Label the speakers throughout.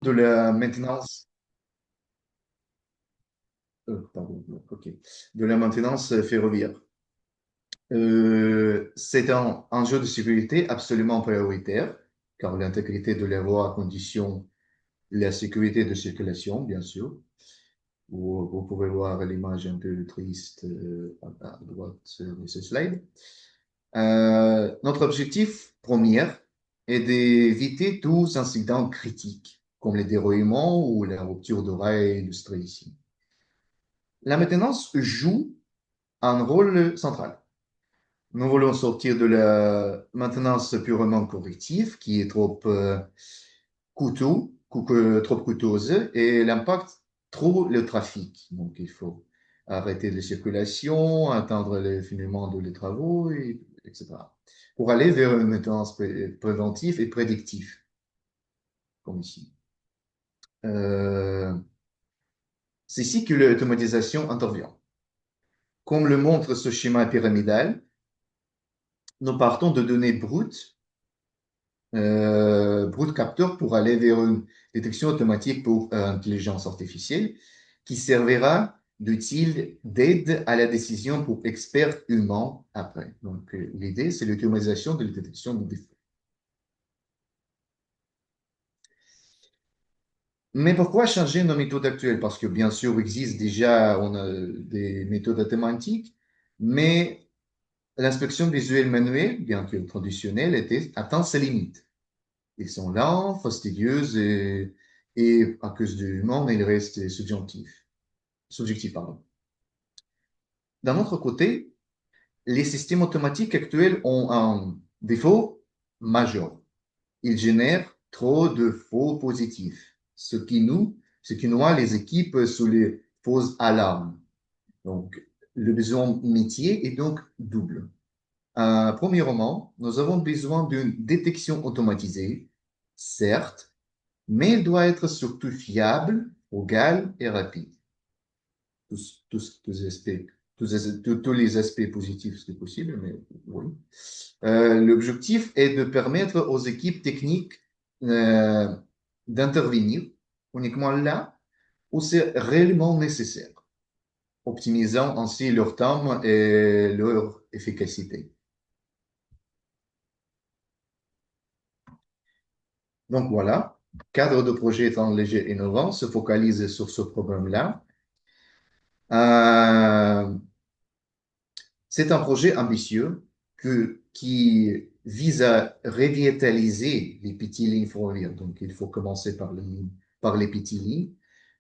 Speaker 1: de la maintenance, pardon, ok, de la maintenance ferroviaire. C'est un enjeu de sécurité absolument prioritaire, car l'intégrité de la voie conditionne la sécurité de circulation, bien sûr. Vous pouvez voir l'image un peu triste à droite de ce slide. Notre objectif premier est d'éviter tous incidents critiques, comme les dérouillements ou la rupture de rail illustrée ici. La maintenance joue un rôle central. Nous voulons sortir de la maintenance purement corrective, qui est trop trop coûteuse, et l'impact trop le trafic. Donc, il faut arrêter les circulations, attendre le finiment des travaux, etc. Pour aller vers une maintenance préventive et prédictive, comme ici. Euh, c'est ici que l'automatisation intervient. Comme le montre ce schéma pyramidal, nous partons de données brutes, brutes capteurs pour aller vers une détection automatique pour intelligence artificielle qui servira d'outil d'aide à la décision pour experts humains après. Donc, l'idée, c'est l'automatisation de la détection de défauts. Mais pourquoi changer nos méthodes actuelles? Parce que bien sûr, il existe déjà on a des méthodes automatiques, mais l'inspection visuelle manuelle, bien que traditionnelle, atteint ses limites. Ils sont lents, fastidieux et à cause de l'humain, ils restent subjectifs. Subjectifs, pardon. D'un autre côté, les systèmes automatiques actuels ont un défaut majeur. Ils génèrent trop de faux positifs, ce qui noie les équipes sous les fausses alarmes. Donc, le besoin métier est donc double. Premièrement, nous avons besoin d'une détection automatisée, certes, mais elle doit être surtout fiable, égale et rapide. Tous les aspects, tous les aspects positifs, c'est possible, mais oui. L'objectif est de permettre aux équipes techniques euh, d'intervenir uniquement là où c'est réellement nécessaire, optimisant ainsi leur temps et leur efficacité. Donc voilà, cadre de projet étant léger et innovant, se focalise sur ce problème-là. Euh, c'est un projet ambitieux qui vise à revitaliser les petites lignes ferroviaires. Donc, il faut commencer par les petites lignes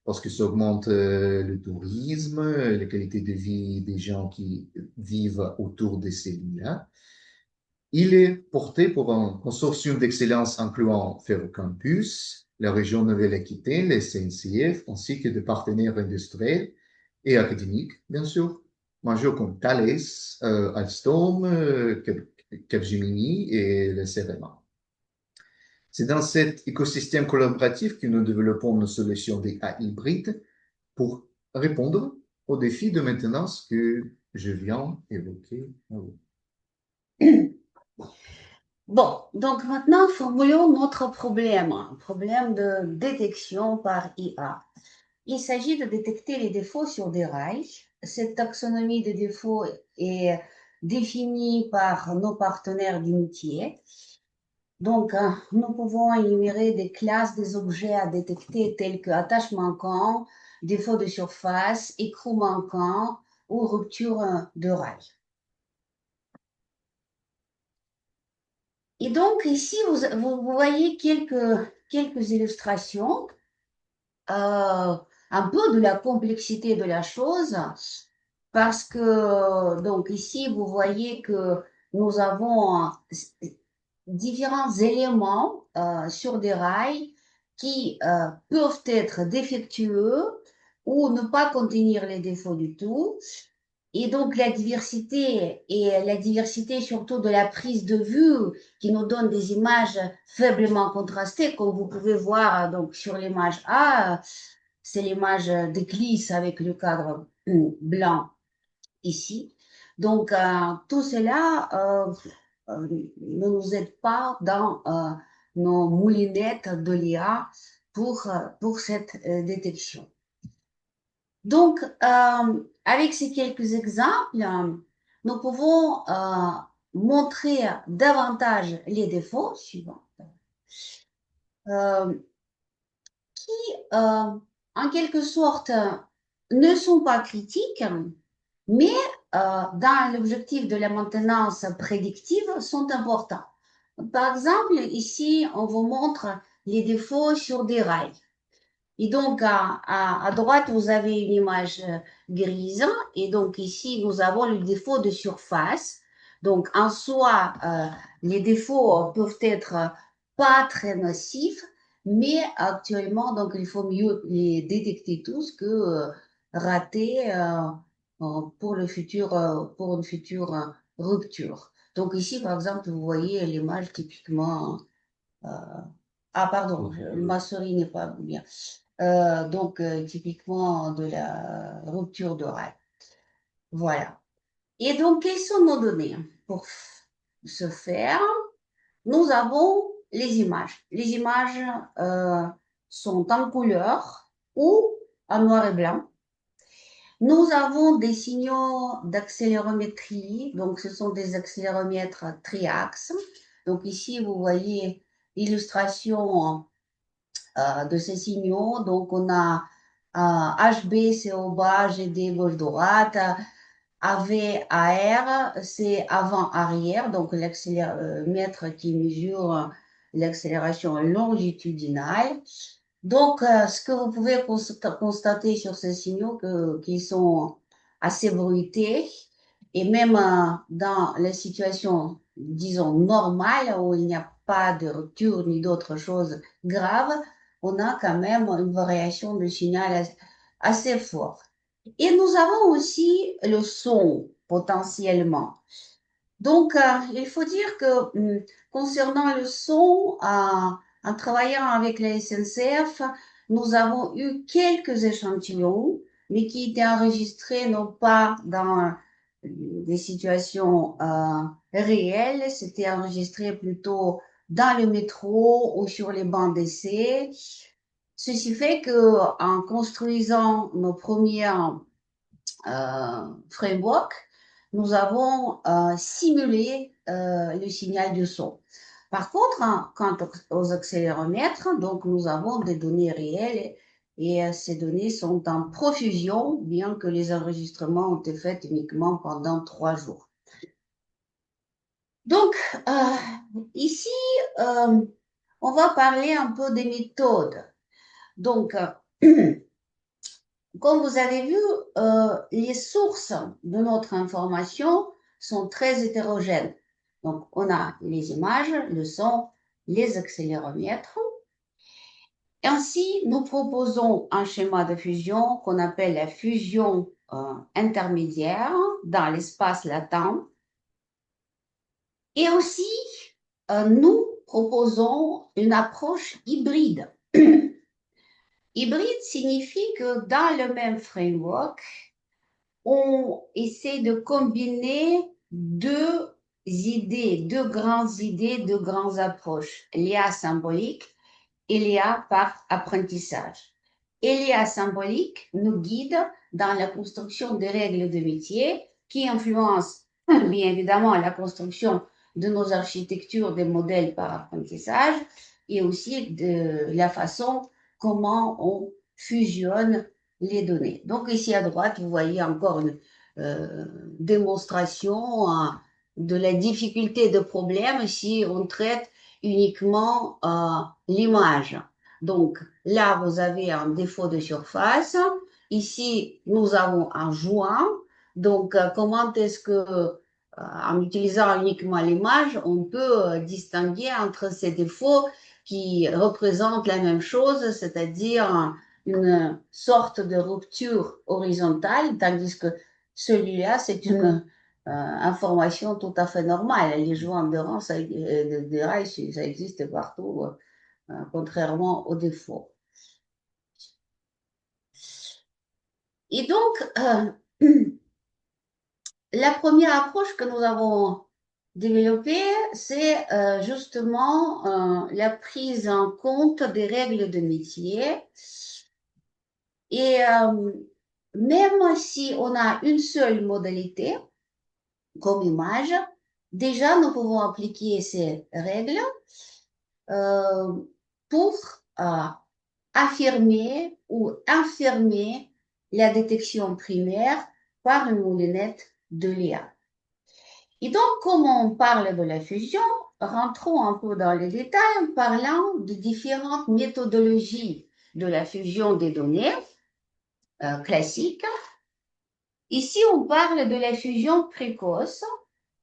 Speaker 1: parce que ça augmente le tourisme, la qualité de vie des gens qui vivent autour de ces lignes-là. Il est porté pour un consortium d'excellence incluant Ferrocampus, la région Nouvelle-Aquitaine, les CNCF, ainsi que des partenaires industriels et académiques, bien sûr, majeurs comme Thales, Alstom, Capgemini et le CEREMA. C'est dans cet écosystème collaboratif que nous développons nos solutions d'IA hybrides pour répondre aux défis de maintenance que je viens d'évoquer.
Speaker 2: Bon, donc maintenant, formulons notre problème, un problème de détection par IA. Il s'agit de détecter les défauts sur des rails. Cette taxonomie des défauts est définie par nos partenaires du métier. Donc, nous pouvons énumérer des classes des objets à détecter tels que attache manquant, défaut de surface, écrou manquant ou rupture de rail. Et donc, ici, vous voyez quelques illustrations, un peu de la complexité de la chose, parce que, donc, ici, vous voyez que nous avons différents éléments sur des rails qui peuvent être défectueux ou ne pas contenir les défauts du tout. Et donc la diversité surtout de la prise de vue qui nous donne des images faiblement contrastées, comme vous pouvez voir donc sur l'image A, c'est l'image d'église avec le cadre blanc ici. Donc tout cela ne nous aide pas dans nos moulinettes de l'IA pour cette détection. Donc, avec ces quelques exemples, nous pouvons montrer davantage les défauts suivants, euh, qui, en quelque sorte, ne sont pas critiques, mais dans l'objectif de la maintenance prédictive, sont importants. Par exemple, ici, on vous montre les défauts sur des rails. Et donc, à droite, vous avez une image grise. Et donc, ici, nous avons le défaut de surface. Donc, en soi, les défauts peuvent être pas très nocifs, mais actuellement, donc, il faut mieux les détecter tous que rater pour le futur, pour une future rupture. Donc, ici, par exemple, vous voyez l'image typiquement. euh, ah, pardon, ma souris n'est pas bien. Donc, typiquement de la rupture d'oreille. Voilà. Et donc, quelles sont nos données? Pour ce faire, nous avons les images. Les images sont en couleur ou en noir et blanc. Nous avons des signaux d'accélérométrie. Donc, ce sont des accéléromètres triaxes. Donc, ici, vous voyez l'illustration de ces signaux. Donc, on a HB, c'est au bas, GD, gauche, droite. AV, AR, c'est avant-arrière, donc l'accéléromètre qui mesure l'accélération longitudinale. Donc, ce que vous pouvez constater sur ces signaux, qu'ils sont assez bruités, et même dans les situations, disons, normales, où il n'y a pas de rupture ni d'autres choses graves, on a quand même une variation de signal assez forte. Et nous avons aussi le son, potentiellement. Donc, il faut dire que concernant le son, en travaillant avec la SNCF, nous avons eu quelques échantillons, mais qui étaient enregistrés non pas dans des situations réelles, c'était enregistré plutôt dans le métro ou sur les bancs d'essai. Ceci fait que en construisant nos premières framework, nous avons simulé le signal de son. Par contre, quant aux accéléromètres, donc nous avons des données réelles et ces données sont en profusion, bien que les enregistrements ont été faits uniquement pendant 3 jours. Donc, ici, on va parler un peu des méthodes. Donc, comme vous avez vu, les sources de notre information sont très hétérogènes. Donc, on a les images, le son, les accéléromètres. Ainsi, nous proposons un schéma de fusion qu'on appelle la fusion intermédiaire dans l'espace latent. Et aussi, nous proposons une approche hybride. Hybride signifie que dans le même framework, on essaie de combiner deux idées, deux grandes idées, deux grandes approches. L'IA symbolique et l'IA par apprentissage. Et l'IA symbolique nous guide dans la construction des règles de métier qui influencent bien évidemment la construction de nos architectures des modèles par apprentissage et aussi de la façon comment on fusionne les données. Donc ici à droite, vous voyez encore une démonstration de la difficulté de problème si on traite uniquement l'image. Donc là, vous avez un défaut de surface. Ici, nous avons un joint. Donc, comment est-ce que, en utilisant uniquement l'image, on peut distinguer entre ces défauts qui représentent la même chose, c'est-à-dire une sorte de rupture horizontale, tandis que celui-là, c'est une information tout à fait normale. Les joints de rang, de rails, ça existe partout, contrairement aux défauts. Et donc, la première approche que nous avons développer, c'est justement la prise en compte des règles de métier. Et même si on a une seule modalité comme image, déjà nous pouvons appliquer ces règles euh, pour euh, affirmer ou infirmer la détection primaire par une moulinette de l'IA. Et donc, comme on parle de la fusion, rentrons un peu dans les détails en parlant de différentes méthodologies de la fusion des données classiques. Ici, on parle de la fusion précoce,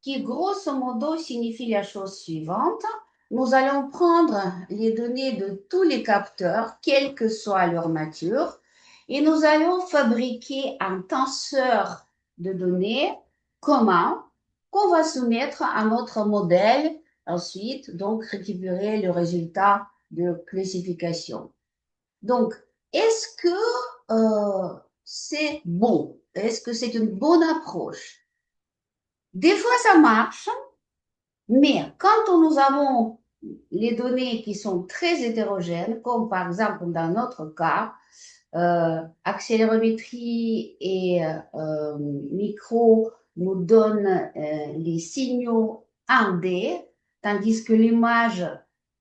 Speaker 2: qui grosso modo signifie la chose suivante. Nous allons prendre les données de tous les capteurs, quelle que soit leur nature, et nous allons fabriquer un tenseur de données commun qu'on va soumettre à notre modèle, ensuite, donc récupérer le résultat de classification. Donc, est-ce que c'est bon? Est-ce que c'est une bonne approche? Des fois, ça marche, mais quand nous avons les données qui sont très hétérogènes, comme par exemple dans notre cas, accélérométrie et micro nous donnent les signaux 1D, tandis que l'image,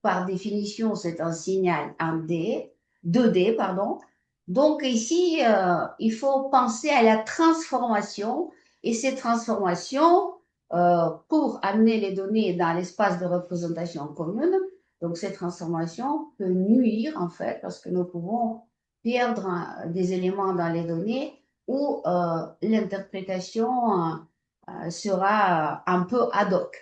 Speaker 2: par définition, c'est un signal 1D, 2D, pardon. Donc ici, il faut penser à la transformation et ces transformations pour amener les données dans l'espace de représentation commune. Donc cette transformation peut nuire en fait parce que nous pouvons perdre des éléments dans les données ou l'interprétation sera un peu ad hoc.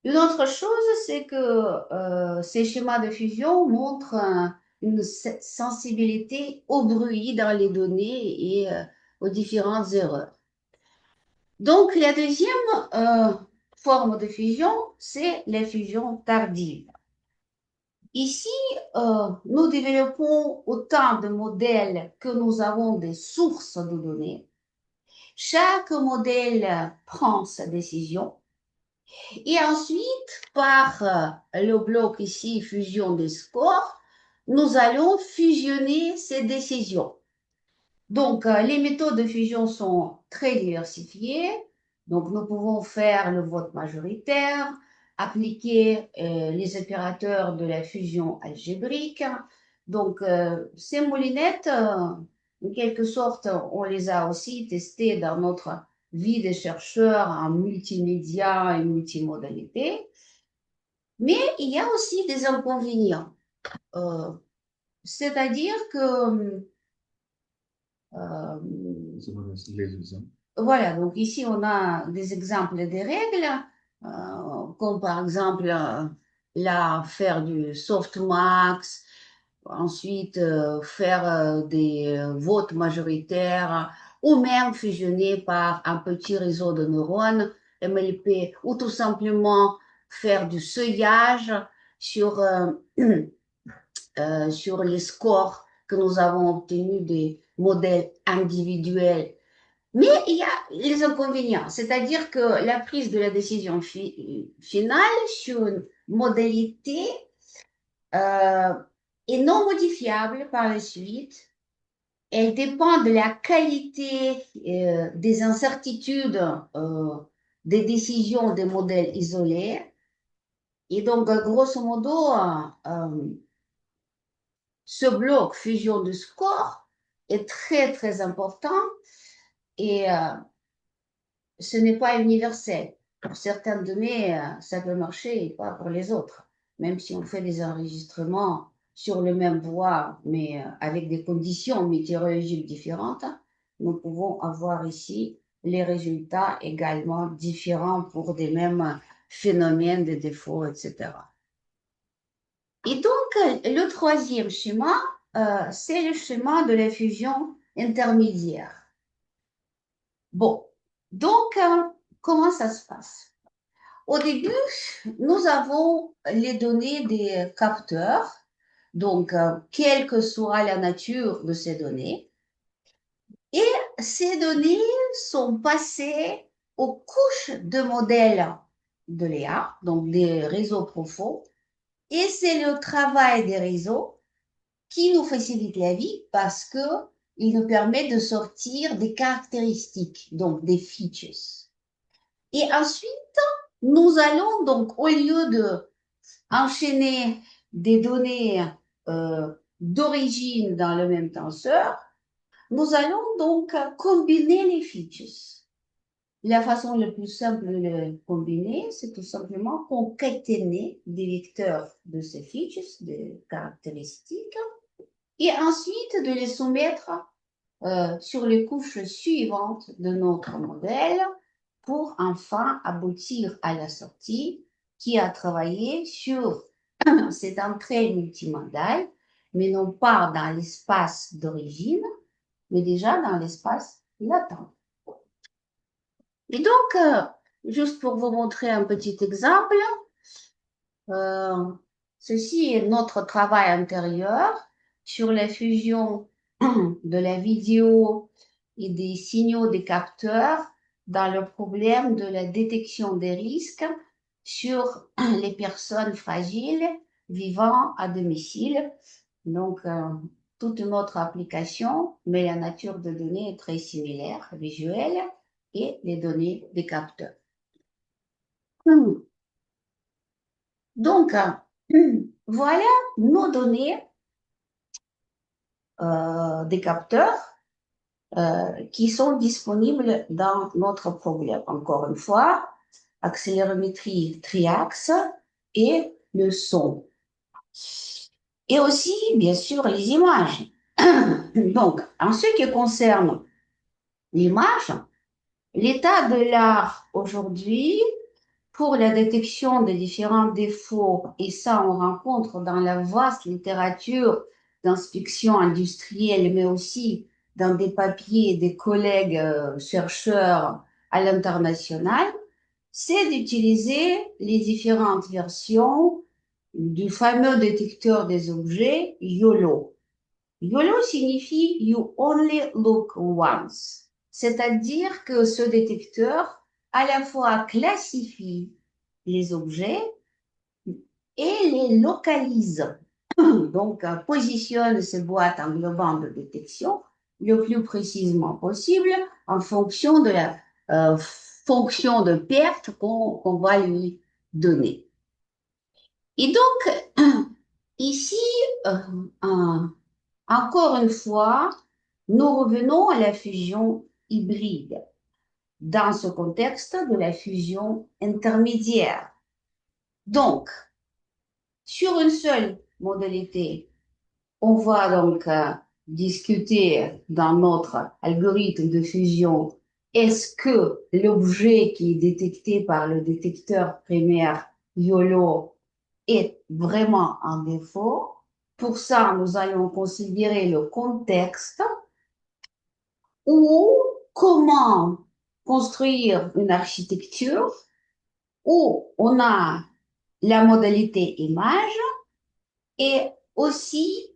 Speaker 2: Une autre chose, c'est que ces schémas de fusion montrent une sensibilité au bruit dans les données et aux différentes erreurs. Donc, la deuxième forme de fusion, c'est la fusion tardive. Ici, nous développons autant de modèles que nous avons des sources de données. Chaque modèle prend sa décision et ensuite, par le bloc ici, fusion des scores, nous allons fusionner ces décisions. Donc, les méthodes de fusion sont très diversifiées. Donc, nous pouvons faire le vote majoritaire, appliquer les opérateurs de la fusion algébrique. Donc, ces moulinettes, en quelque sorte, on les a aussi testées dans notre vie de chercheurs en multimédia et multimodalité. Mais il y a aussi des inconvénients. Euh, C'est-à-dire que voilà, donc ici on a des exemples des règles, comme par exemple faire du softmax, ensuite faire des votes majoritaires, ou même fusionner par un petit réseau de neurones, MLP, ou tout simplement faire du seuillage sur, sur les scores que nous avons obtenus des modèles individuels. Mais il y a les inconvénients, c'est-à-dire que la prise de la décision finale sur une modalité euh, est non modifiable par la suite. Elle dépend de la qualité des incertitudes des décisions des modèles isolés. Et donc, grosso modo, ce bloc fusion de score est très, très important et ce n'est pas universel. Pour certaines données, ça peut marcher et pas pour les autres. Même si on fait des enregistrements sur le même voie, mais avec des conditions météorologiques différentes, nous pouvons avoir ici les résultats également différents pour des mêmes phénomènes, des défauts, etc. Et donc, le troisième schéma, c'est le schéma de la fusion intermédiaire. Bon, donc, comment ça se passe? Au début, nous avons les données des capteurs, donc, quelle que soit la nature de ces données, et ces données sont passées aux couches de modèles de l'IA, donc des réseaux profonds. Et c'est le travail des réseaux qui nous facilite la vie parce que il nous permet de sortir des caractéristiques, donc des features. Et ensuite, nous allons donc, au lieu de enchaîner des données d'origine dans le même tenseur, nous allons donc combiner les features. La façon la plus simple de les combiner, c'est tout simplement concaténer des vecteurs de ces features, des caractéristiques, et ensuite de les soumettre sur les couches suivantes de notre modèle pour enfin aboutir à la sortie qui a travaillé sur cette entrée multimodale, mais non pas dans l'espace d'origine, mais déjà dans l'espace latent. Et donc, juste pour vous montrer un petit exemple, euh, ceci est notre travail antérieur sur la fusion de la vidéo et des signaux des capteurs dans le problème de la détection des risques sur les personnes fragiles vivant à domicile. Donc, toute notre application, mais la nature de données est très similaire, visuelle, et les données des capteurs. Donc, voilà nos données des capteurs qui sont disponibles dans notre problème. Encore une fois, accélérométrie triaxe et le son. Et aussi, bien sûr, les images. Donc, en ce qui concerne l'image, l'état de l'art aujourd'hui, pour la détection des différents défauts, et ça on rencontre dans la vaste littérature d'inspection industrielle, mais aussi dans des papiers des collègues chercheurs à l'international, c'est d'utiliser les différentes versions du fameux détecteur des objets YOLO. YOLO signifie You Only Look Once, c'est-à-dire que ce détecteur à la fois classifie les objets et les localise. Donc, positionne ces boîtes englobantes de détection le plus précisément possible en fonction de la fonction de perte qu'on va lui donner. Et donc, ici, encore une fois, nous revenons à la fusion hybride dans ce contexte de la fusion intermédiaire. Donc, sur une seule modalité, on va donc discuter dans notre algorithme de fusion, est-ce que l'objet qui est détecté par le détecteur primaire YOLO est vraiment un défaut? Pour ça, nous allons considérer le contexte ou comment construire une architecture où on a la modalité image et aussi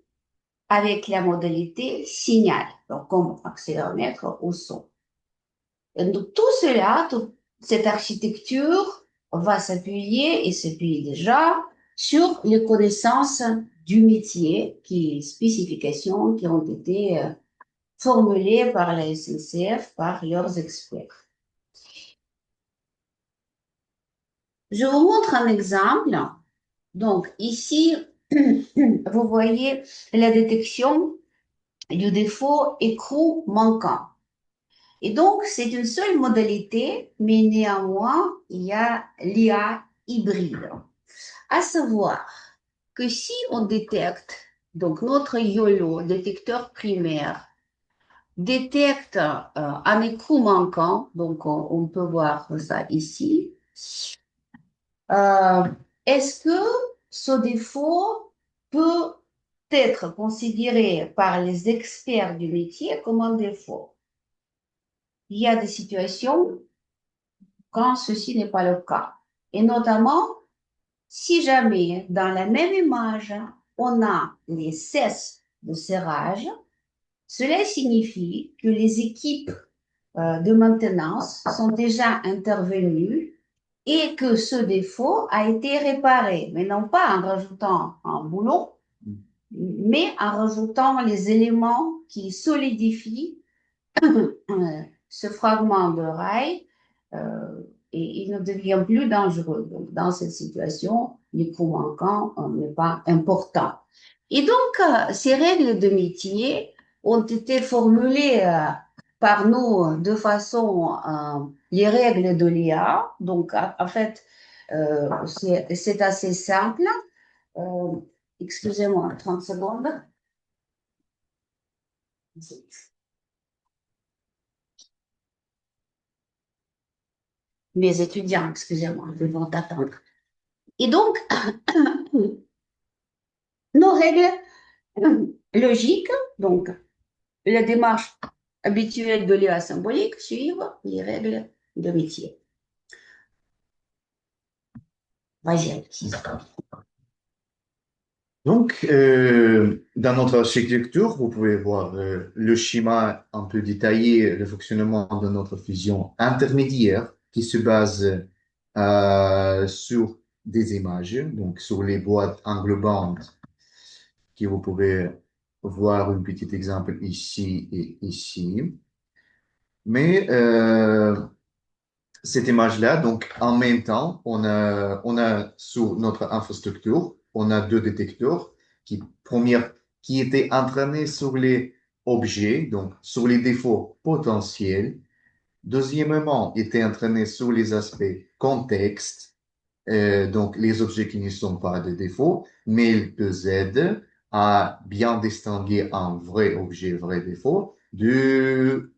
Speaker 2: avec la modalité signal, donc comme accéléromètre au son. Et donc tout cela, toute cette architecture va s'appuyer et s'appuie déjà sur les connaissances du métier, spécifications qui ont été formulées par la SNCF, par leurs experts. Je vous montre un exemple. Donc ici, vous voyez la détection du défaut écrou manquant. Et donc, c'est une seule modalité, mais néanmoins, il y a l'IA hybride. À savoir que si on détecte, donc notre YOLO, détecteur primaire, détecte un écrou manquant, donc on peut voir ça ici, est-ce que ce défaut peut être considéré par les experts du métier comme un défaut? Il y a des situations quand ceci n'est pas le cas. Et notamment, si jamais dans la même image, on a les cesses de serrage, cela signifie que les équipes de maintenance sont déjà intervenues et que ce défaut a été réparé, mais non pas en rajoutant un boulon, mais en rajoutant les éléments qui solidifient ce fragment de rail euh, et il ne devient plus dangereux. Donc, dans cette situation, les coups manquants n'est pas important. Et donc, ces règles de métier ont été formulées par nous de façon, les règles de l'IA. Donc, en fait, c'est assez simple. Euh, excusez-moi, 30 secondes. Les étudiants, excusez-moi, ils vont attendre. Et donc, nos règles logiques, donc la démarche habituelle de l'IA symbolique, suivre les règles de métier. Vas-y, Alexis.
Speaker 1: Donc, dans notre architecture, vous pouvez voir le schéma un peu détaillé, le fonctionnement de notre fusion intermédiaire qui se base sur des images, donc sur les boîtes englobantes, que vous pouvez voir un petit exemple ici et ici. Mais cette image-là, donc en même temps, on a sur notre infrastructure, on a deux détecteurs première, qui étaient entraînés sur les objets, donc sur les défauts potentiels. Deuxièmement, étaient entraînés sur les aspects contexte, donc les objets qui ne sont pas des défauts, mais ils peuvent aider à bien distinguer un vrai objet, vrai défaut, de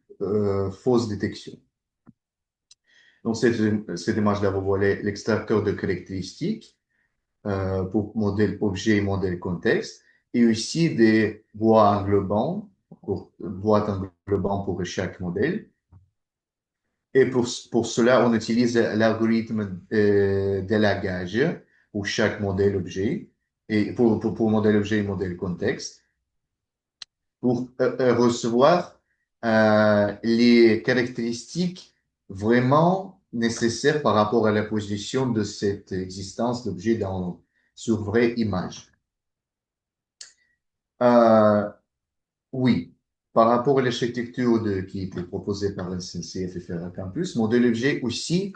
Speaker 1: fausse détection. Donc, cette image-là, vous voyez l'extracteur de caractéristiques pour modèle objet et modèle contexte, et aussi des boîtes englobantes pour chaque modèle. Et pour cela, on utilise l'algorithme d'élagage pour chaque modèle objet, et pour modèle objet et modèle contexte, pour recevoir les caractéristiques vraiment nécessaires par rapport à la position de cette existence d'objet sur vraie image. Euh, oui, par rapport à l'architecture qui était proposée par la SNCF et Ferrat Campus, modèle objet aussi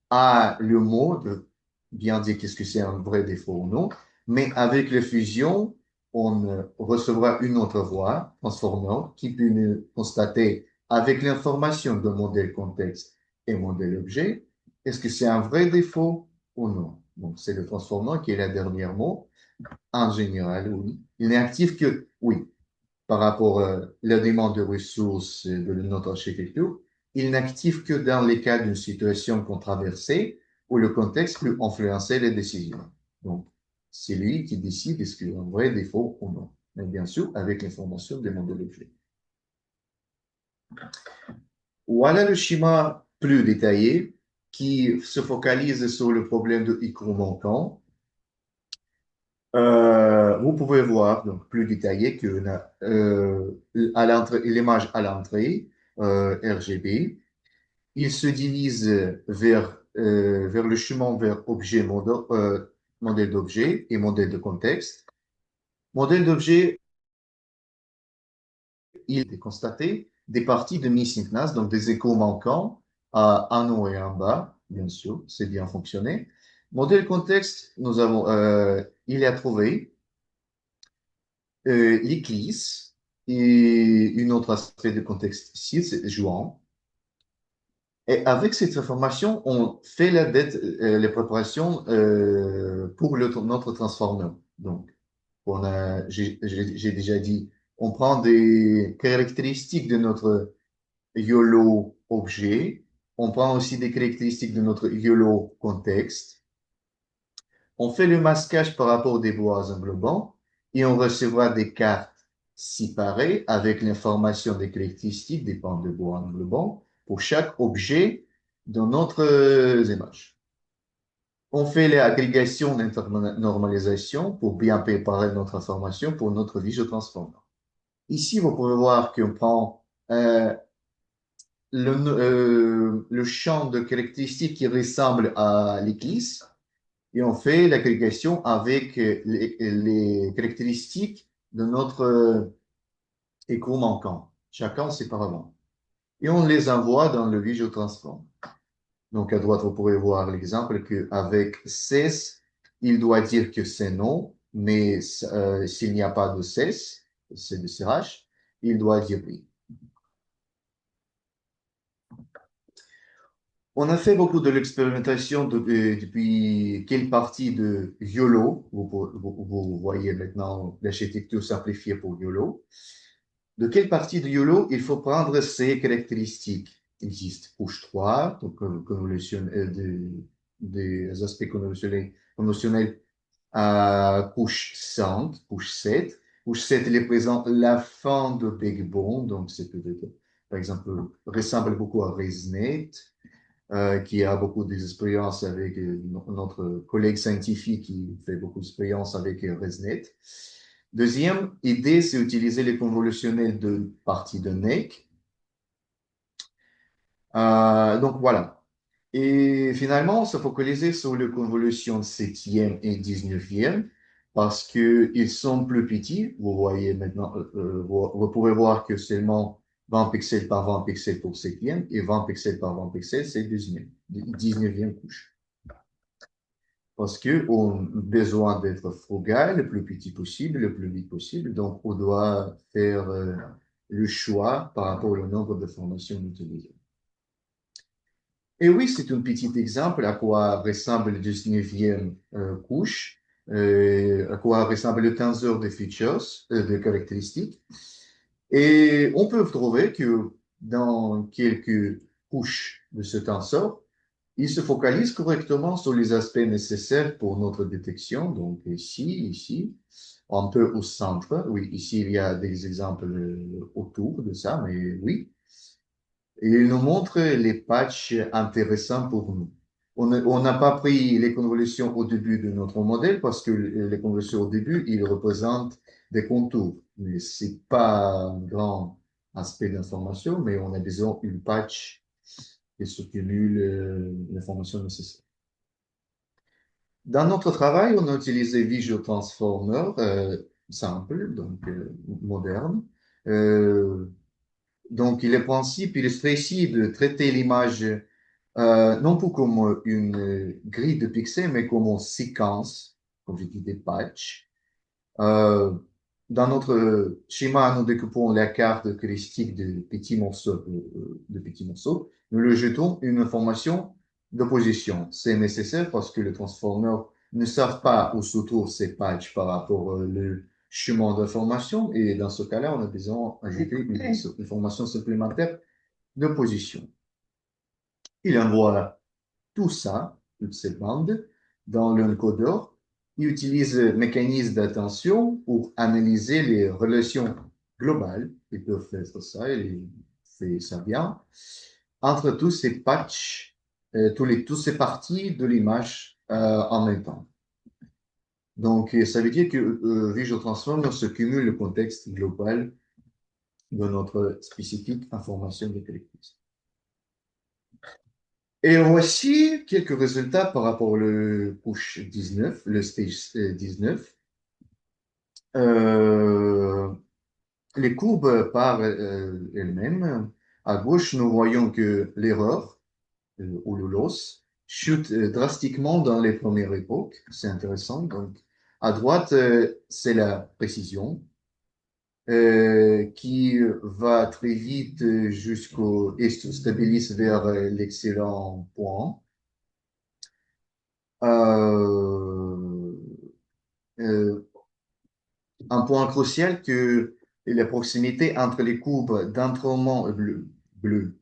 Speaker 1: a le mot de bien dire qu'est-ce que c'est un vrai défaut ou non, mais avec la fusion, on recevra une autre voie transformante qui peut nous constater avec l'information de modèle contexte et modèle objet, est-ce que c'est un vrai défaut ou non. Donc, c'est le transformant qui est le dernier mot. En général, oui. Il n'est actif que, oui, par rapport à la demande de ressources de notre architecture, il n'active que dans les cas d'une situation controversée où le contexte peut influencer les décisions. Donc, c'est lui qui décide est-ce qu'il y a un vrai défaut ou non. Mais bien sûr, avec l'information demandée de l'objet. Voilà le schéma plus détaillé qui se focalise sur le problème de écrou manquant. Vous pouvez voir, donc plus détaillé que à l'entrée, l'image à l'entrée RGB, il se divise vers le chemin vers objet, modèle d'objet et modèle de contexte. Modèle d'objet, il est constaté des parties de missing NAS, donc des échos manquants en haut et en bas, bien sûr, c'est bien fonctionné. Modèle contexte, il a trouvé l'Eclisse et un autre aspect de contexte ici, c'est jouant. Et avec cette information, on fait les préparations pour notre transformer. Donc, j'ai déjà dit, on prend des caractéristiques de notre YOLO objet, on prend aussi des caractéristiques de notre YOLO contexte, on fait le masquage par rapport aux bois englobants et on recevra des cartes séparées avec l'information des caractéristiques des pans de bois englobants pour chaque objet dans notre image. On fait l'agrégation d'internormalisation pour bien préparer notre information pour notre transformer. Ici, vous pouvez voir qu'on prend le champ de caractéristiques qui ressemble à l'église et on fait l'agrégation avec les caractéristiques de notre écho manquant, chacun séparément. Et on les envoie dans le Visual Transform. Donc, à droite, vous pourrez voir l'exemple qu'avec cesse, il doit dire que c'est non, mais s'il n'y a pas de cesse, c'est de CH, il doit dire oui. On a fait beaucoup de l'expérimentation depuis quelle partie de YOLO, vous voyez maintenant l'architecture simplifiée pour YOLO, de quelle partie de YOLO il faut prendre ces caractéristiques. Il existe push 3, donc des aspects conventionnels à push 5, push 7. Push 7, il est présent la fin de Big Bond, donc c'est peut-être, par exemple, ressemble beaucoup à ResNet, qui a beaucoup d'expérience avec notre collègue scientifique qui fait beaucoup d'expérience avec ResNet. Deuxième idée, c'est utiliser les convolutionnels de partie de NEC. Donc voilà. Et finalement, on se focalisait sur les convolutions 7e et 19e parce qu'ils sont plus petits. Vous voyez maintenant, vous pouvez voir que seulement 20 pixels par 20 pixels pour 7e et 20 pixels par 20 pixels, c'est 19e couche. Parce qu'on a besoin d'être frugal, le plus petit possible, le plus vite possible. Donc, on doit faire le choix par rapport au nombre de formations utilisées. Et oui, c'est un petit exemple à quoi ressemble le 19e couche, à quoi ressemble le tenseur de features, de caractéristiques. Et on peut trouver que dans quelques couches de ce tenseur, il se focalise correctement sur les aspects nécessaires pour notre détection. Donc ici, un peu au centre. Oui, ici, il y a des exemples autour de ça, mais oui. Et il nous montre les patchs intéressants pour nous. On n'a pas pris les convolutions au début de notre modèle parce que les convolutions au début, ils représentent des contours. Mais c'est pas un grand aspect d'information, mais on a besoin d'une patch qui cumule l'information nécessaire. Dans notre travail, on a utilisé Visual Transformer simple, donc moderne. Euh, donc, le principe illustré ici de traiter l'image non pas comme une grille de pixels, mais comme une séquence, comme je dis, des patchs. Euh, dans notre schéma, nous découpons la carte heuristique de petits morceaux. Nous le jetons une information de position. C'est nécessaire parce que les transformers ne savent pas où se trouvent ces patchs par rapport au chemin d'information. Et dans ce cas-là, on a besoin d'ajouter une information supplémentaire de position. Il envoie tout ça, toutes ces bandes, dans l'encodeur. Il utilise le mécanisme d'attention pour analyser les relations globales. Ils peuvent faire ça, il fait ça bien. Entre tous ces patchs, tous ces parties de l'image en même temps. Donc, ça veut dire que Visual Transformer se cumule le contexte global de notre spécifique information de collectif. Et voici quelques résultats par rapport au push 19, le stage 19. Euh, les courbes par elles-mêmes. À gauche, nous voyons que l'erreur, ou le loss, chute drastiquement dans les premières époques. C'est intéressant. Donc, à droite, c'est la précision qui va très vite jusqu'au et se stabilise vers l'excellent point. Euh, euh, un point crucial que la proximité entre les courbes d'entraînement bleu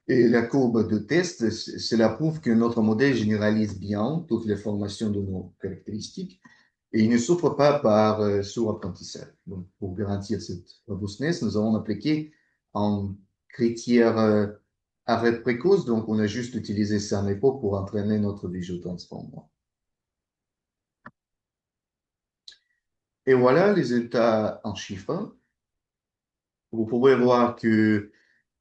Speaker 1: et la courbe de test, cela prouve que notre modèle généralise bien toutes les formations de nos caractéristiques et il ne souffre pas par sous-apprentissage. Donc, pour garantir cette robustness, nous avons appliqué un critère arrêt précoce, donc on a juste utilisé ça en époque pour entraîner notre Visual Transformer. Et voilà les résultats en chiffres. Vous pouvez voir que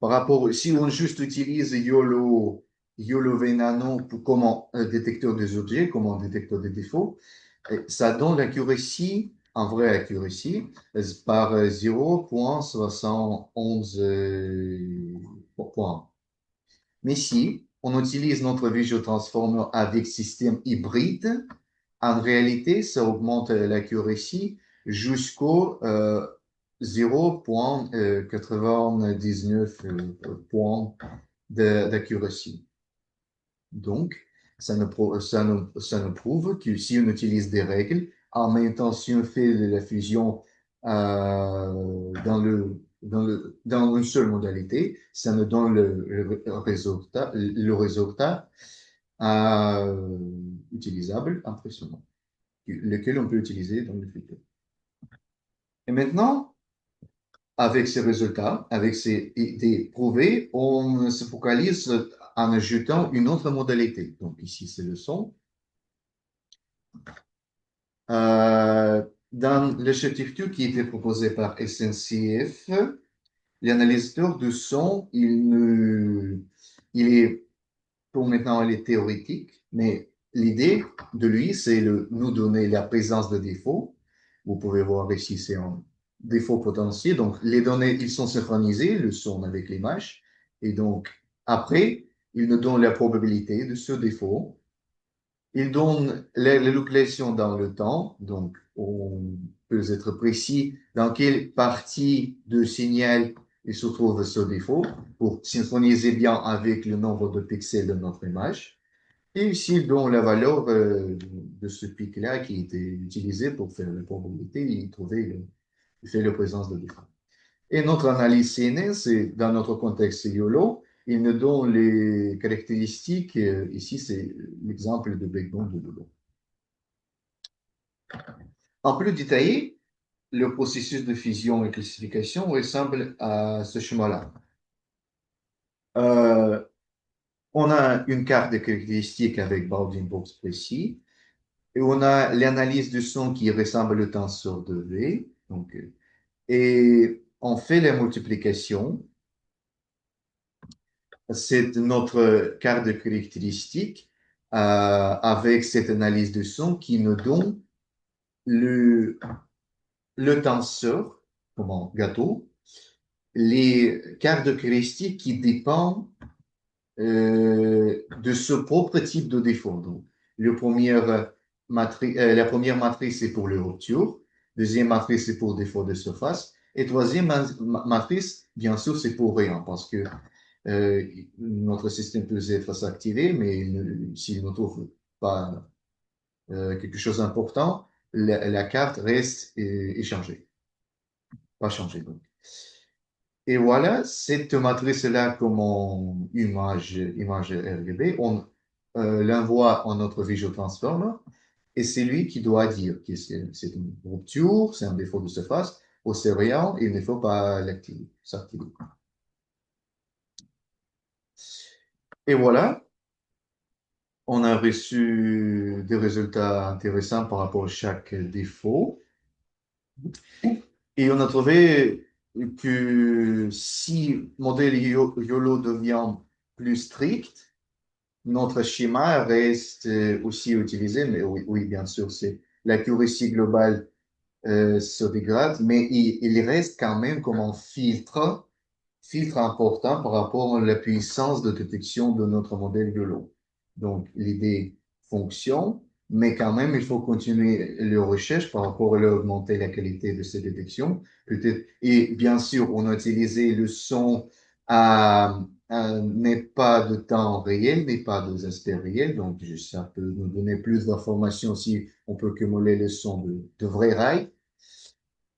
Speaker 1: par rapport, si on juste utilise YOLO Venano comme un détecteur des objets, comme un détecteur des défauts, ça donne l'accuracy, en vraie accuracy, par 0,71 points. Mais si on utilise notre Visual Transformer avec système hybride, en réalité, ça augmente l'accuracy jusqu'au 0,99 points d'accuracy. Donc, ça nous prouve que si on utilise des règles, en même temps, si on fait de la fusion dans une seule modalité, ça nous donne le résultat utilisable, impressionnant, lequel on peut utiliser dans le futur. Et maintenant, avec ces résultats, avec ces idées prouvées, on se focalise en ajoutant une autre modalité. Donc ici, c'est le son. Dans l'architecture qui était proposée par SNCF, l'analysateur de son, il est, pour maintenant, il est théorique, mais l'idée de lui, c'est de nous donner la présence de défauts. Vous pouvez voir ici, c'est un défaut potentiel. Donc, les données, ils sont synchronisés, le son avec l'image. Et donc, après, il nous donne la probabilité de ce défaut. Il donne l'allocation dans le temps. Donc, on peut être précis dans quelle partie de signal il se trouve ce défaut pour synchroniser bien avec le nombre de pixels de notre image. Et ici, il donne la valeur de ce pic-là qui était utilisé pour faire la probabilité et il fait la présence de défaut. Et notre analyse CNN, c'est dans notre contexte YOLO, il nous donne les caractéristiques. Ici, c'est l'exemple de breakdown de YOLO. En plus détaillé, le processus de fusion et classification ressemble à ce schéma-là. On a une carte de caractéristiques avec bounding box précis. Et on a l'analyse du son qui ressemble le tenseur de V. Donc, et on fait la multiplication. C'est notre carte de caractéristiques avec cette analyse de son qui nous donne le, le tenseur, comme un gâteau, les cartes de caractéristiques qui dépendent de ce propre type de défaut. Donc, la première matrice, c'est pour le rupture. Deuxième matrice, c'est pour défaut de surface. Et troisième matrice, bien sûr, c'est pour rien, parce que notre système peut être activé, mais s'il ne trouve pas quelque chose d'important, la carte reste échangée, pas changée. Donc. Et voilà, cette matrice-là, comme en image RGB, on l'envoie en notre Visual Transformer et c'est lui qui doit dire que c'est une rupture, c'est un défaut de surface, ou c'est rien, il ne faut pas s'activer. Et voilà, on a reçu des résultats intéressants par rapport à chaque défaut. Et on a trouvé que si le modèle YOLO devient plus strict, notre schéma reste aussi utilisé, mais oui, oui bien sûr, c'est l'accuracy globale se dégrade, mais il reste quand même comme un filtre important par rapport à la puissance de détection de notre modèle YOLO. Donc, l'idée fonctionne, mais quand même, il faut continuer les recherches par rapport à augmenter la qualité de ces détections. Peut-être, et bien sûr, on a utilisé le son n'est pas de temps réel, n'est pas des aspects réels. Donc, ça peut nous donner plus d'informations si on peut cumuler le son de vrais rails.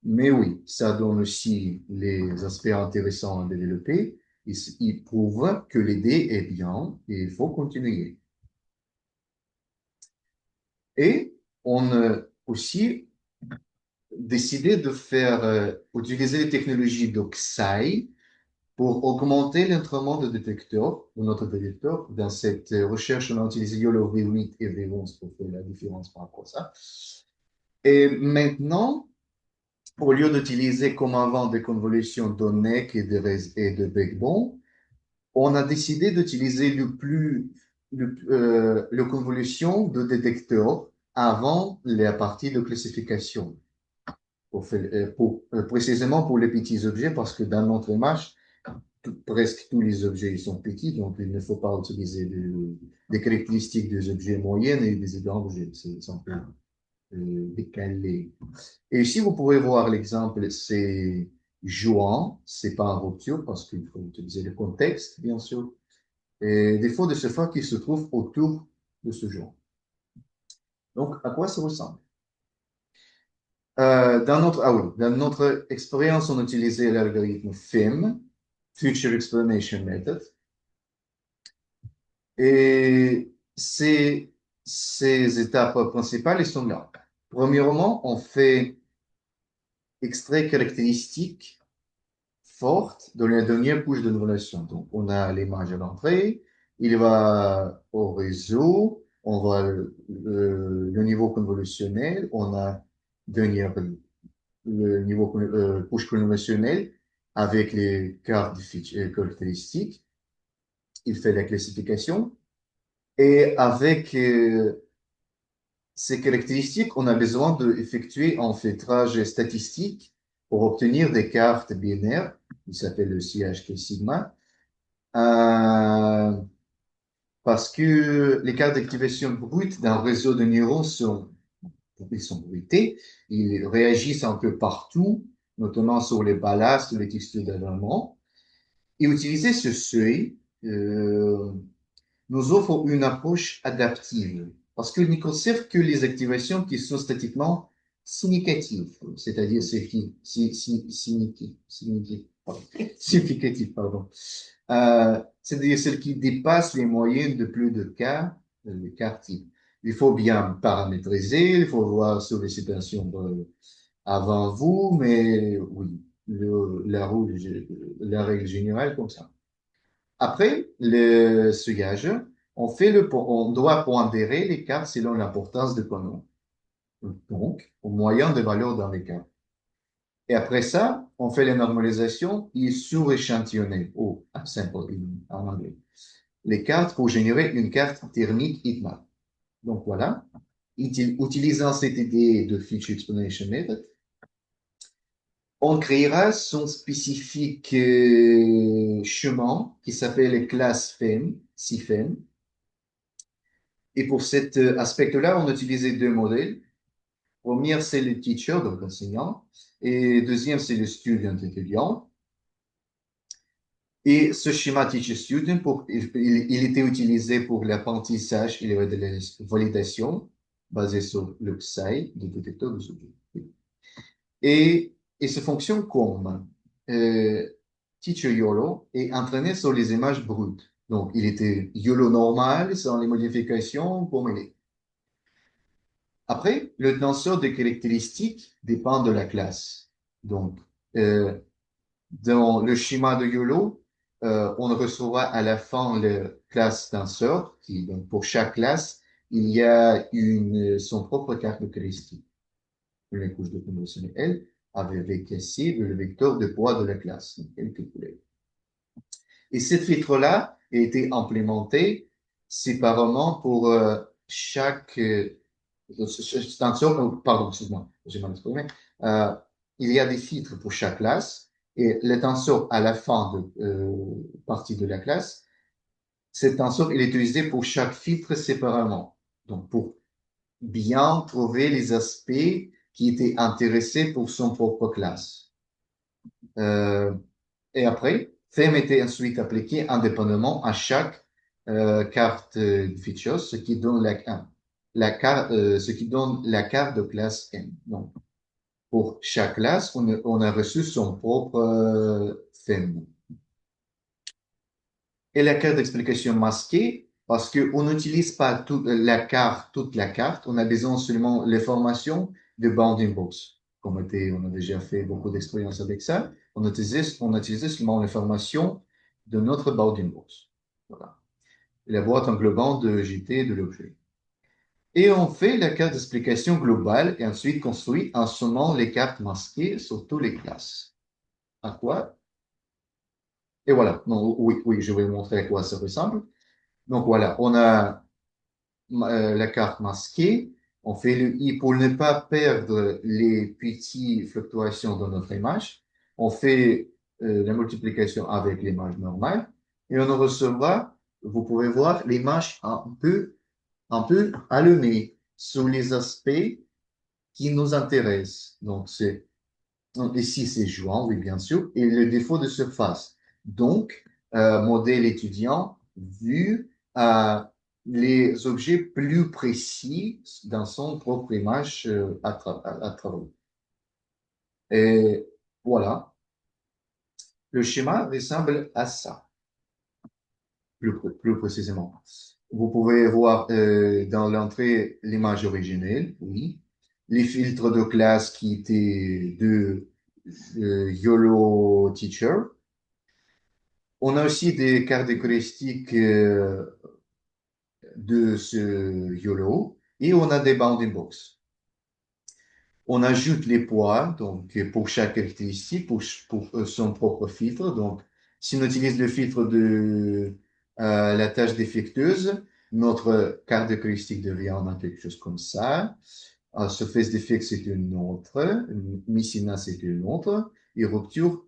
Speaker 1: Mais oui, ça donne aussi les aspects intéressants à développer. Il prouve que l'idée est bien et il faut continuer. Et on a aussi décidé de utiliser les technologies d'Oxai pour augmenter l'entraînement de notre détecteur. Dans cette recherche, on a utilisé YOLO V8 et V11 pour faire la différence par rapport à ça. Et maintenant, au lieu d'utiliser comme avant des convolutions d'Honeck et de Begbon, on a décidé d'utiliser le convolution de détecteur avant la partie de classification. Précisément pour les petits objets, parce que dans notre image, presque tous les objets ils sont petits, donc il ne faut pas utiliser des caractéristiques des objets moyennes et des grands objets. C'est un peu décalé. Et ici, vous pouvez voir l'exemple, c'est jouant, c'est pas en rupture parce qu'il faut utiliser le contexte, bien sûr, et des faux de ce fait qui se trouvent autour de ce jouant. Donc, à quoi ça ressemble? Dans notre expérience, on utilisait l'algorithme FIM, Future Explanation Method, et ces étapes principales, elles sont là. Premièrement, on fait extrait caractéristique forte de la dernière couche de relation. Donc, on a l'image à l'entrée, il va au réseau, on voit le niveau convolutionnel, on a dernière, le niveau couche convolutionnelle avec les cartes caractéristiques. Il fait la classification. Et avec ces caractéristiques, on a besoin d'effectuer un filtrage statistique pour obtenir des cartes binaires, qui s'appelle le CHK sigma, parce que les cartes d'activation brutes d'un réseau de neurones ils sont bruités, ils réagissent un peu partout, notamment sur les ballasts ou les textures d'avènement. Et utiliser ce seuil nous offre une approche adaptive parce qu'il ne conserve que les activations qui sont statiquement significatives, c'est-à-dire significatives, pardon. C'est-à-dire celles qui dépassent les moyennes de plus de cas, les cas types. Il faut bien paramétriser, il faut voir sur les situations avant vous, mais oui, la règle générale comme ça. Après le seuillage, on doit pondérer les cartes selon l'importance de pronom. Donc, au moyen de valeurs dans les cartes. Et après ça, on fait la normalisation et sur-échantillonner, ou simple en anglais, les cartes pour générer une carte thermique ITMA. Donc voilà, utilisant cette idée de Feature Explanation Method, on créera son spécifique chemin qui s'appelle classe FEM, CFEM. Et pour cet aspect-là, on utilisait deux modèles. Premier, c'est le teacher, donc l'enseignant, et deuxième, c'est le student, étudiant. Et ce schéma teacher-student, il était utilisé pour l'apprentissage et la validation, basé sur le PSI, le détecteur de objets. Et ce fonctionne comme teacher YOLO est entraîné sur les images brutes. Donc, il était YOLO normal, sans les modifications, comme il est. Après, le tenseur de caractéristiques dépend de la classe. Donc, dans le schéma de YOLO, on recevra à la fin le classe tenseur, donc pour chaque classe, il y a son propre caractéristique. Une couche de convention L avec ici le vecteur de poids de la classe, Et cette filtre-là a été implémentée séparément pour chaque pardon, excuse-moi, j'ai mal exprimé. Euh, il y a des filtres pour chaque classe et le tenseur à la fin de partie de la classe, cet tenseur il est utilisé pour chaque filtre séparément. Donc pour bien trouver les aspects qui étaient intéressés pour son propre classe. Et après, FEM était ensuite appliqué indépendamment à chaque carte de features, ce qui donne ce qui donne la carte de classe M. Donc, pour chaque classe, on a reçu son propre FEM. Et la carte d'explication masquée, parce qu'on n'utilise pas toute la carte, on a besoin seulement l'information de bounding box. On a déjà fait beaucoup d'expériences avec ça. On utilisait seulement l'information de notre bounding box. Voilà. La boîte englobante de JT de l'objet. Et on fait la carte d'explication globale et ensuite construit en sommant les cartes masquées sur toutes les classes. À quoi? Et voilà. Non, oui, oui, je vais vous montrer à quoi ça ressemble. Donc voilà, on a la carte masquée. On fait le i pour ne pas perdre les petites fluctuations dans notre image. On fait la multiplication avec l'image normale et on recevra, vous pouvez voir l'image un peu allumée sur les aspects qui nous intéressent. Donc, ici, c'est jouant, oui, bien sûr, et le défaut de surface. Donc, modèle étudiant vu à les objets plus précis dans son propre image à travers. Et voilà, le schéma ressemble à ça, plus précisément. Vous pouvez voir dans l'entrée l'image originelle, oui. Les filtres de classe qui étaient de YOLO Teacher. On a aussi des caractéristiques de ce YOLO et on a des bounding box. On ajoute les poids, donc pour chaque caractéristique, pour son propre filtre. Donc, si on utilise le filtre de la tâche défectueuse, notre caractéristique devient quelque chose comme ça. Surface defect, c'est une autre. Missina, c'est une autre. Et rupture,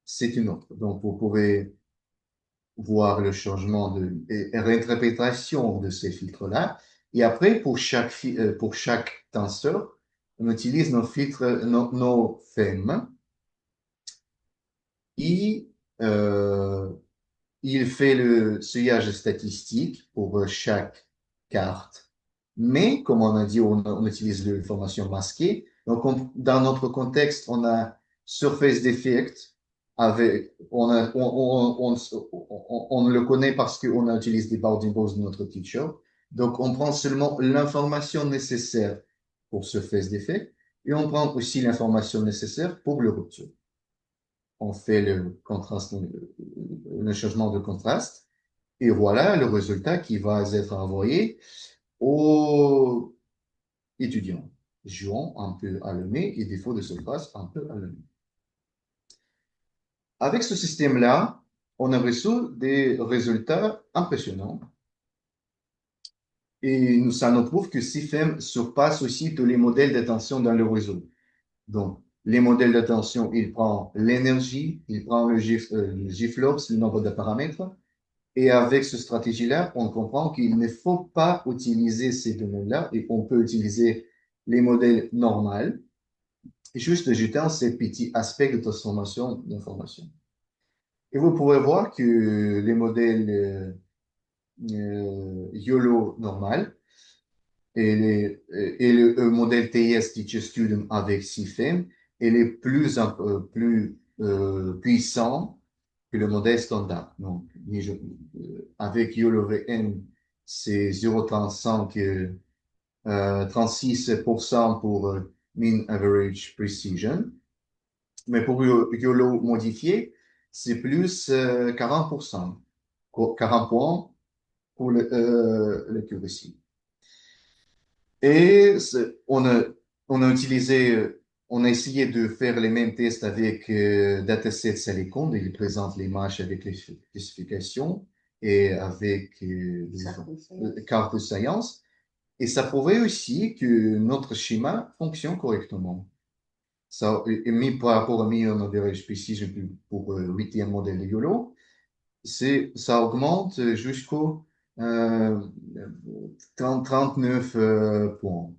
Speaker 1: c'est une autre. Donc, vous pouvez voir le changement et réinterprétation de ces filtres-là. Et après, pour chaque tenseur, on utilise nos filtres, nos FEM. Et euh, il fait le seuillage statistique pour chaque carte. Mais, comme on a dit, on utilise l'information masquée. Donc, dans notre contexte, on a surface defect avec, on le connaît parce qu'on a utilisé des bounding box de notre teacher. Donc, on prend seulement l'information nécessaire pour surface defect et on prend aussi l'information nécessaire pour le rupture. On fait le contraste, le changement de contraste. Et voilà le résultat qui va être envoyé aux étudiants. Jouant un peu allumé et défaut de surface un peu allumé. Avec ce système-là, on a reçu des résultats impressionnants. Et ça nous prouve que CIFEM surpasse aussi tous les modèles d'attention dans le réseau. Donc, les modèles d'attention, il prend l'énergie, il prend le GFLOPS, le nombre de paramètres. Et avec cette stratégie-là, on comprend qu'il ne faut pas utiliser ces données-là et on peut utiliser les modèles normaux, juste jetant ces petits aspects de transformation d'information. Et vous pouvez voir que les modèles YOLO normal et le modèle TIS Teacher Student avec CIFEM, il est plus puissant que le modèle standard. Donc, avec YOLO VM, c'est 0,35, 36% pour Mean Average Precision. Mais pour YOLO modifié, c'est plus 40%, 40 points pour l'accuracy. Et on a utilisé, on a essayé de faire les mêmes tests avec datasets Salicon. Il présente les matchs avec les spécifications et avec cartes de science. Et ça prouvait aussi que notre schéma fonctionne correctement. Ça, et mis par rapport à Mean Average Precision pour huitième modèle de YOLO, ça augmente jusqu'au 39 points.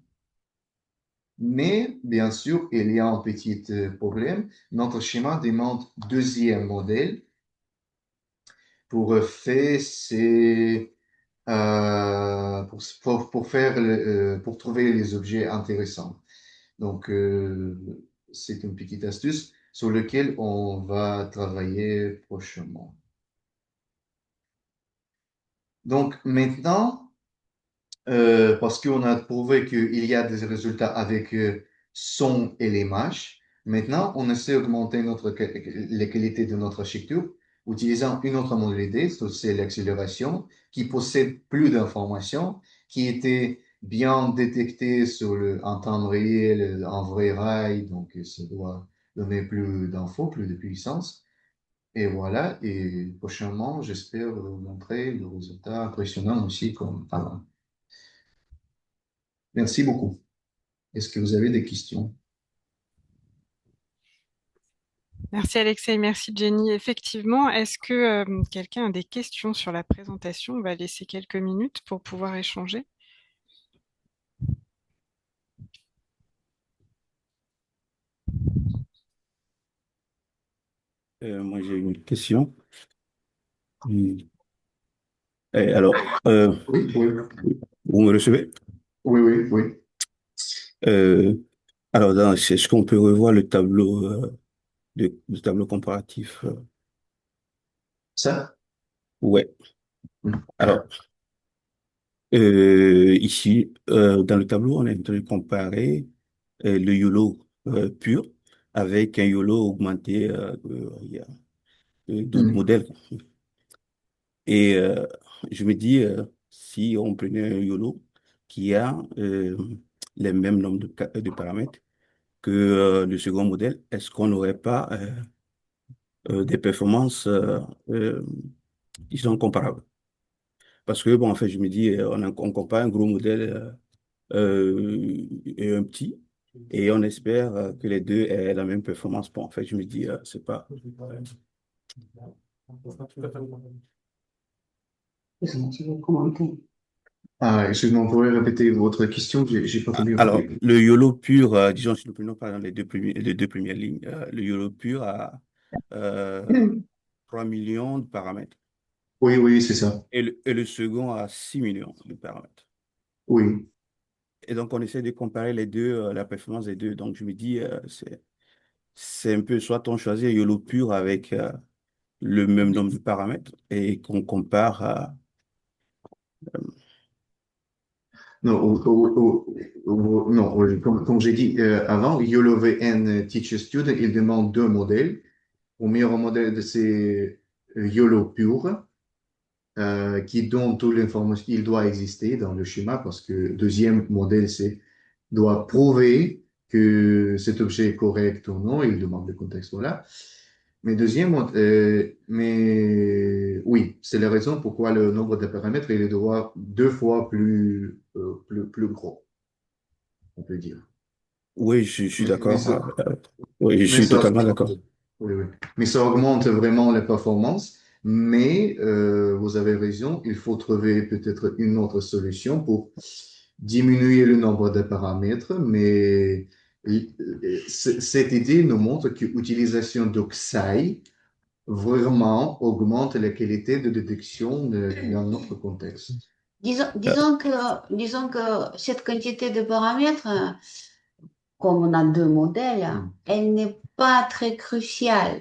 Speaker 1: Mais, bien sûr, il y a un petit problème. Notre schéma demande deuxième modèle pour faire pour faire pour trouver les objets intéressants. Donc, c'est une petite astuce sur laquelle on va travailler prochainement. Donc, maintenant, parce qu'on a prouvé qu'il y a des résultats avec son et l'image. Maintenant, on essaie d'augmenter la qualité de notre architecture utilisant une autre modalité, c'est l'accélération, qui possède plus d'informations, qui était bien détecté en temps réel, en vrai rail, donc ça doit donner plus d'infos, plus de puissance. Et voilà, et prochainement, j'espère vous montrer le résultat impressionnant aussi comme avant. Merci beaucoup. Est-ce que vous avez des questions?
Speaker 3: Merci Alexei, merci Jenny. Effectivement, est-ce que quelqu'un a des questions sur la présentation? On va laisser quelques minutes pour pouvoir échanger.
Speaker 4: Moi, j'ai une question. Hmm. Alors,
Speaker 1: Oui, oui,
Speaker 4: vous me recevez?
Speaker 1: oui, oui, oui.
Speaker 4: Euh, alors, est-ce qu'on peut revoir le tableau, le tableau comparatif?
Speaker 1: Ça?
Speaker 4: Ouais.
Speaker 1: Hmm.
Speaker 4: Alors, ici, dans le tableau, on est en train de comparer le YOLO pur avec un YOLO augmenté il y a d'autres
Speaker 1: Hmm.
Speaker 4: modèles. Et je me dis, si on prenait un YOLO qui a les mêmes nombres de paramètres que le second modèle, est-ce qu'on n'aurait pas des performances, euh, disons, comparables? Parce que, bon, en fait, je me dis, on compare un gros modèle et un petit, et on espère que les deux aient la même performance. Bon, en fait, je me dis, c'est pas...
Speaker 1: Ah, excusez-moi, vous pouvez répéter votre question? J'ai pas très bien
Speaker 4: Alors,
Speaker 1: compris.
Speaker 4: le YOLO pur, disons, si nous prenons par exemple les deux premières lignes, le YOLO pur a euh,
Speaker 1: Hmm.
Speaker 4: 3 millions de paramètres
Speaker 1: Oui, oui, c'est ça.
Speaker 4: et le second a 6 millions de paramètres.
Speaker 1: Oui.
Speaker 4: Et donc, on essaie de comparer les deux, la performance des deux. Donc, je me dis, c'est un peu, soit on choisit un YOLO pur avec le même nombre de paramètres et qu'on compare à...
Speaker 1: Non, non, comme j'ai dit avant, YOLO-VN Teacher Student, il demande deux modèles. Le meilleur modèle, c'est YOLO pur, qui donne toute l'information. Il doit exister dans le schéma parce que le deuxième modèle, c'est doit prouver que cet objet est correct ou non. Il demande le contexte, voilà. Mais oui, c'est la raison pourquoi le nombre de paramètres il doit deux fois plus gros, on peut dire.
Speaker 4: Oui, je suis
Speaker 1: Mais
Speaker 4: d'accord.
Speaker 1: ça,
Speaker 4: Oui, je
Speaker 1: mais
Speaker 4: suis
Speaker 1: ça,
Speaker 4: totalement d'accord.
Speaker 1: oui, oui. Mais ça augmente vraiment la performance. Mais vous avez raison, il faut trouver peut-être une autre solution pour diminuer le nombre de paramètres. Mais cette idée nous montre que l'utilisation d'Oxai vraiment augmente la qualité de détection dans notre contexte.
Speaker 2: Disons que cette quantité de paramètres, comme on a deux modèles, elle n'est pas très cruciale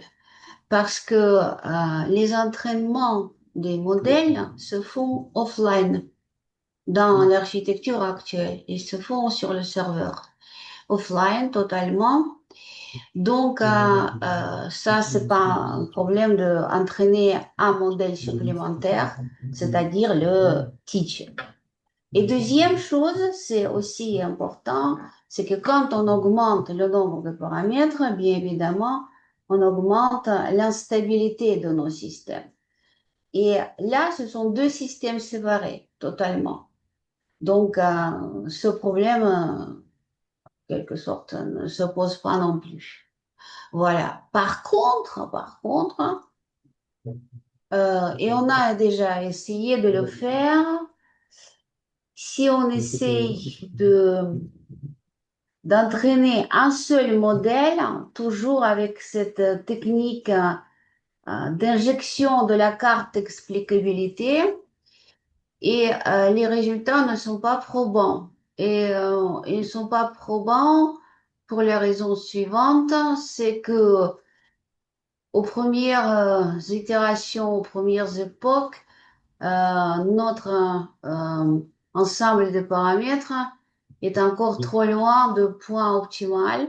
Speaker 2: parce que les entraînements des modèles se font offline dans l'architecture actuelle. Ils se font sur le serveur, offline totalement. Donc, ça, c'est pas un problème d'entraîner un modèle supplémentaire, c'est-à-dire le teacher. Et deuxième chose, c'est aussi important, c'est que quand on augmente le nombre de paramètres, bien évidemment, on augmente l'instabilité de nos systèmes. Et là, ce sont deux systèmes séparés, totalement. Donc, ce problème, quelque sorte, ne se pose pas non plus. Voilà. Par contre, et on a déjà essayé de le faire, si on essaye d'entraîner un seul modèle, toujours avec cette technique d'injection de la carte d'explicabilité, et les résultats ne sont pas probants. Et ils ne sont pas probants pour les raisons suivantes, c'est que aux premières itérations, aux premières époques, notre ensemble de paramètres est encore trop loin de point optimal.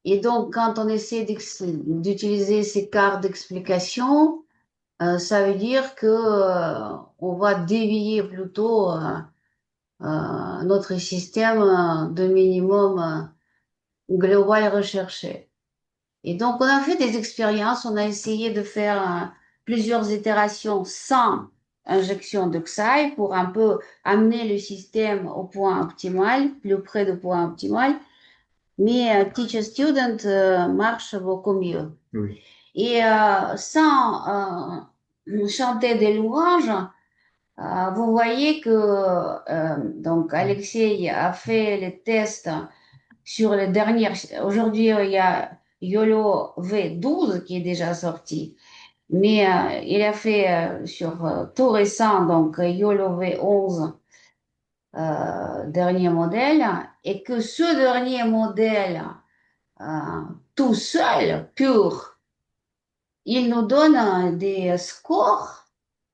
Speaker 2: Et donc, quand on essaie d'utiliser ces cartes d'explication, ça veut dire que on va dévier plutôt notre système de minimum global recherché. Et donc, on a fait des expériences, on a essayé de faire plusieurs itérations sans injection de Xi pour un peu amener le système au point optimal, plus près du point optimal. Mais teacher-student marche beaucoup mieux.
Speaker 1: Oui.
Speaker 2: Et sans chanter des louanges, vous voyez que donc Alexei a fait les tests sur les dernières. Aujourd'hui, il y a YOLO V12 qui est déjà sorti, mais il a fait sur tout récent, donc YOLO V11, dernier modèle, et que ce dernier modèle, euh, tout seul, pur, il nous donne des scores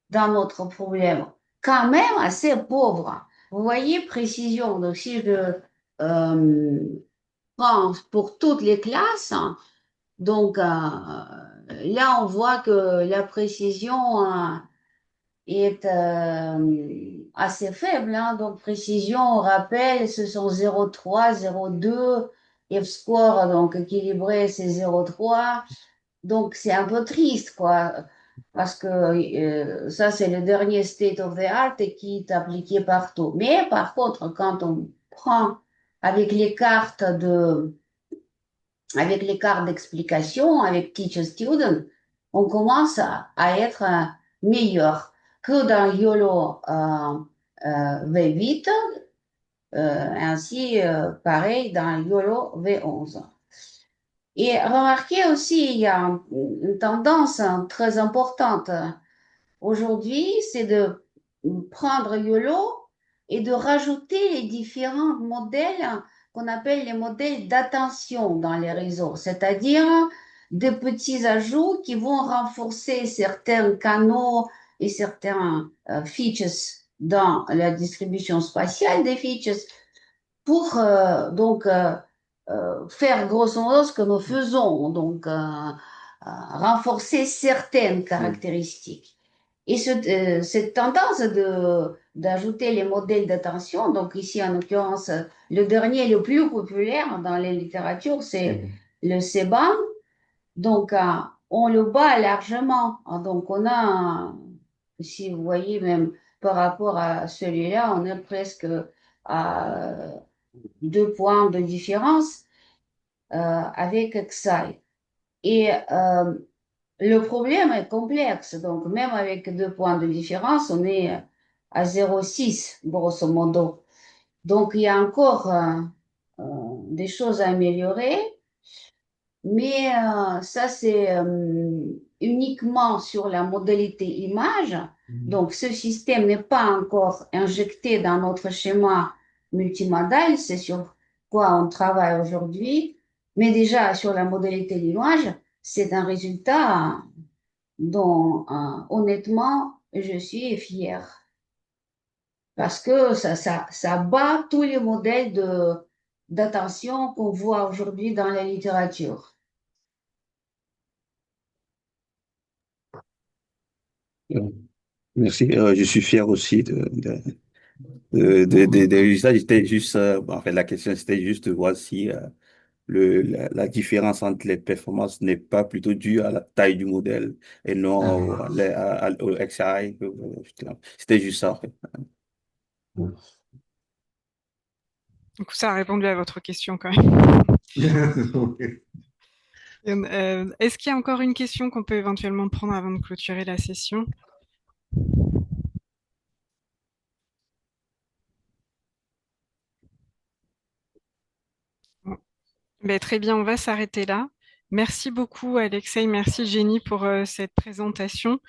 Speaker 2: dans notre problème, quand même assez pauvres. Vous voyez, précision. Donc, si je prends pour toutes les classes, hein, donc là, on voit que la précision est assez faible. Hein. Donc, précision, on rappelle, ce sont 0,3, 0,2. F-score, donc équilibré, c'est 0,3. Donc, c'est un peu triste, quoi, parce que ça, c'est le dernier state of the art et qui est appliqué partout. Mais par contre, quand on prend avec les cartes avec les cartes d'explication, avec Teacher Student, on commence à être meilleur que dans YOLO V8, ainsi pareil dans YOLO V11. Et remarquez aussi, il y a une tendance très importante aujourd'hui, c'est de prendre YOLO et de rajouter les différents modèles qu'on appelle les modèles d'attention dans les réseaux, c'est-à-dire des petits ajouts qui vont renforcer certains canaux et certains features dans la distribution spatiale des features pour faire grosso modo ce que nous faisons, donc renforcer certaines caractéristiques. Et cette tendance d'ajouter les modèles d'attention, donc ici en l'occurrence, le dernier, le plus populaire dans les littératures, c'est le CEBAM. Donc, on le bat largement. Donc, on a, si vous voyez, même par rapport à celui-là, on est presque à 2 points de différence avec Xai. Et le problème est complexe. Donc, même avec 2 points de différence, on est à 0,6, grosso modo. Donc, il y a encore des choses à améliorer. Mais ça, c'est uniquement sur la modalité image. Donc, ce système n'est pas encore injecté dans notre schéma multimodal. C'est sur quoi on travaille aujourd'hui. Mais déjà, sur la modalité d'image, c'est un résultat dont, honnêtement, je suis fière. Parce que ça bat tous les modèles d'attention qu'on voit aujourd'hui dans la littérature.
Speaker 4: Merci. Je suis fier aussi des résultats. J'étais juste, en fait, la question, c'était juste de voir si la différence entre les performances n'est pas plutôt due à la taille du modèle et non au XI. C'était juste ça, en fait.
Speaker 3: Du coup, ça a répondu à votre question quand même. Est-ce qu'il y a encore une question qu'on peut éventuellement prendre avant de clôturer la session? Bon. Ben, très bien, on va s'arrêter là. Merci beaucoup, Alexei. Merci, Jenny, pour cette présentation.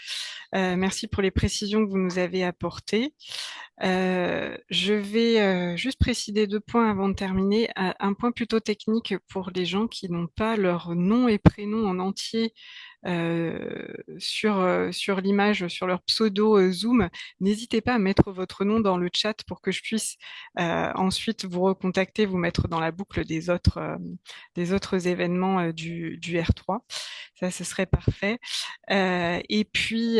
Speaker 3: Merci pour les précisions que vous nous avez apportées. Je vais juste préciser 2 points avant de terminer. Un point plutôt technique pour les gens qui n'ont pas leur nom et prénom en entier sur l'image, sur leur pseudo Zoom, n'hésitez pas à mettre votre nom dans le chat pour que je puisse ensuite vous recontacter, vous mettre dans la boucle des autres événements du R3. Ça, ce serait parfait. Et puis,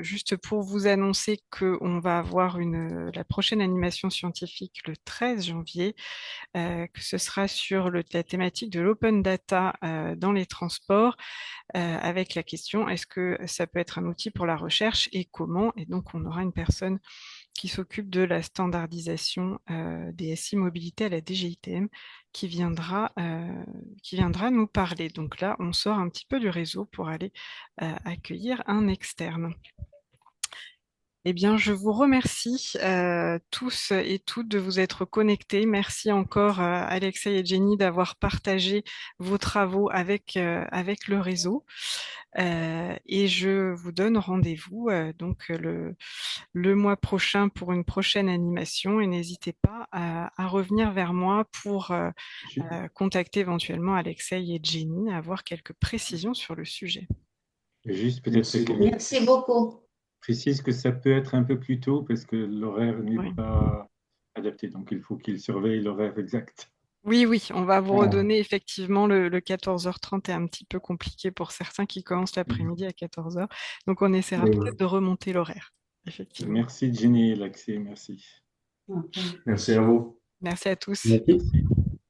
Speaker 3: juste pour vous annoncer qu'on va avoir la prochaine animation scientifique le 13 janvier, que ce sera sur la thématique de l'open data dans les transports, avec la question, est-ce que ça peut être un outil pour la recherche et comment? Et donc, on aura une personne qui s'occupe de la standardisation des SI mobilité à la DGITM qui viendra nous parler. Donc là, on sort un petit peu du réseau pour aller accueillir un externe. Eh bien, je vous remercie tous et toutes de vous être connectés. Merci encore Alexei et Jenny d'avoir partagé vos travaux avec le réseau. Et je vous donne rendez-vous donc le mois prochain pour une prochaine animation et n'hésitez pas à revenir vers moi pour contacter éventuellement Alexei et Jenny, avoir quelques précisions sur le sujet.
Speaker 5: Juste peut-être
Speaker 2: Merci beaucoup.
Speaker 5: précise que ça peut être un peu plus tôt parce que l'horaire n'est
Speaker 3: Oui.
Speaker 5: pas adapté, donc il faut qu'il surveille l'horaire exact.
Speaker 3: Oui, on va vous redonner effectivement le 14h30 est un petit peu compliqué pour certains qui commencent l'après-midi à 14h. Donc on essaiera peut-être de remonter l'horaire. Effectivement.
Speaker 5: Merci Jenny et Alexei, merci.
Speaker 1: Merci à vous.
Speaker 3: Merci à tous.
Speaker 5: Merci.